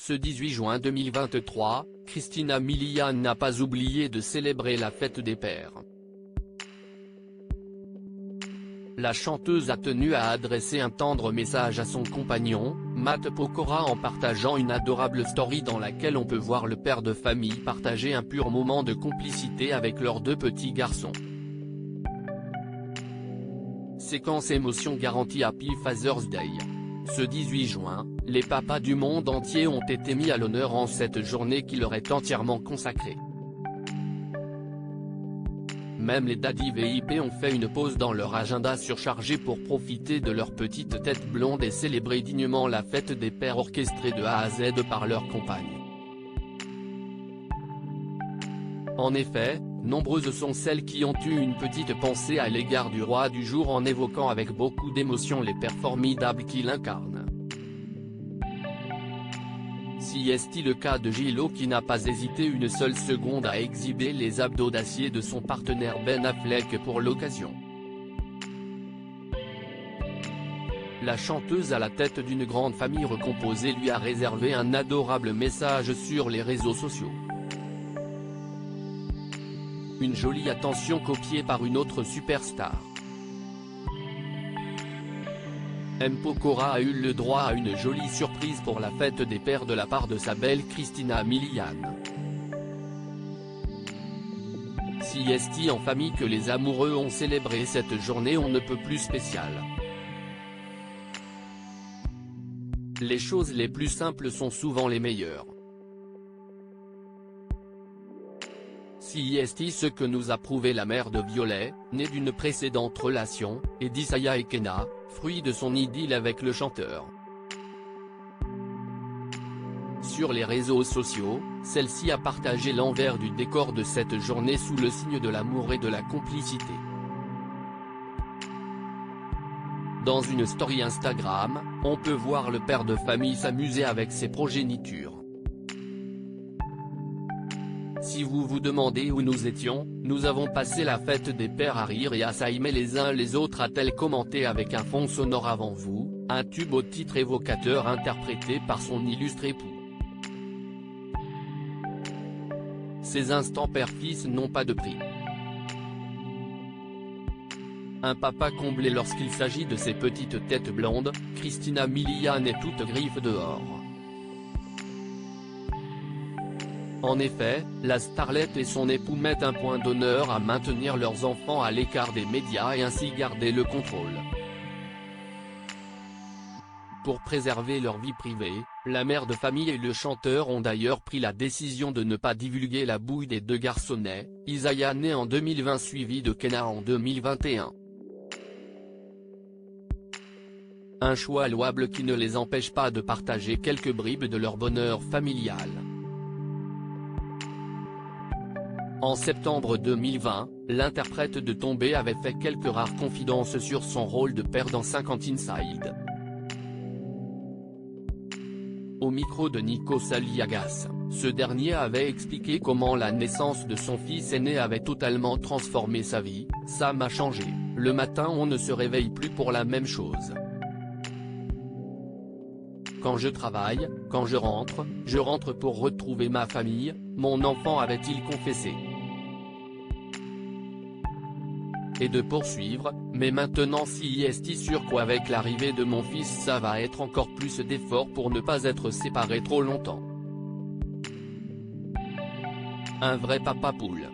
Ce 18 juin 2023, Christina Milian n'a pas oublié de célébrer la fête des pères. La chanteuse a tenu à adresser un tendre message à son compagnon, Matt Pokora, en partageant une adorable story dans laquelle on peut voir le père de famille partager un pur moment de complicité avec leurs deux petits garçons. Séquence émotion garantie Happy Father's Day. Ce 18 juin, les papas du monde entier ont été mis à l'honneur en cette journée qui leur est entièrement consacrée. Même les daddies VIP ont fait une pause dans leur agenda surchargé pour profiter de leur petite tête blonde et célébrer dignement la fête des pères orchestrée de A à Z par leurs compagnes. En effet, nombreuses sont celles qui ont eu une petite pensée à l'égard du roi du jour en évoquant avec beaucoup d'émotion les pères formidables qu'il incarne. Si est-il le cas de J-Lo qui n'a pas hésité une seule seconde à exhiber les abdos d'acier de son partenaire Ben Affleck pour l'occasion. La chanteuse à la tête d'une grande famille recomposée lui a réservé un adorable message sur les réseaux sociaux. Une jolie attention copiée par une autre superstar. M. Pokora a eu le droit à une jolie surprise pour la fête des pères de la part de sa belle Christina Milian. Si est-il en famille que les amoureux ont célébré cette journée on ne peut plus spéciale. Les choses les plus simples sont souvent les meilleures. Si est ce que nous a prouvé la mère de Violet, née d'une précédente relation, et d'Isaiah et Kenna, fruit de son idylle avec le chanteur. Sur les réseaux sociaux, celle-ci a partagé l'envers du décor de cette journée sous le signe de l'amour et de la complicité. Dans une story Instagram, on peut voir le père de famille s'amuser avec ses progénitures. Si vous vous demandez où nous étions, nous avons passé la fête des pères à rire et à s'aimer les uns les autres, a-t-elle commenté avec un fond sonore Avant vous, un tube au titre évocateur interprété par son illustre époux. Ces instants père-fils n'ont pas de prix. Un papa comblé lorsqu'il s'agit de ces petites têtes blondes, Christina Milian est toute griffe dehors. En effet, la starlette et son époux mettent un point d'honneur à maintenir leurs enfants à l'écart des médias et ainsi garder le contrôle. Pour préserver leur vie privée, la mère de famille et le chanteur ont d'ailleurs pris la décision de ne pas divulguer la bouille des deux garçonnets, Isaiah né en 2020 suivi de Kenna en 2021. Un choix louable qui ne les empêche pas de partager quelques bribes de leur bonheur familial. En septembre 2020, l'interprète de Tombé avait fait quelques rares confidences sur son rôle de père dans 50 Inside. Au micro de Nico Saliagas, ce dernier avait expliqué comment la naissance de son fils aîné avait totalement transformé sa vie. « Ça m'a changé, le matin on ne se réveille plus pour la même chose. Quand je travaille, quand je rentre pour retrouver ma famille, mon enfant avait-il confessé. Et de poursuivre, mais maintenant si est sûr qu'avec l'arrivée de mon fils ça va être encore plus d'efforts pour ne pas être séparés trop longtemps. Un vrai papa poule.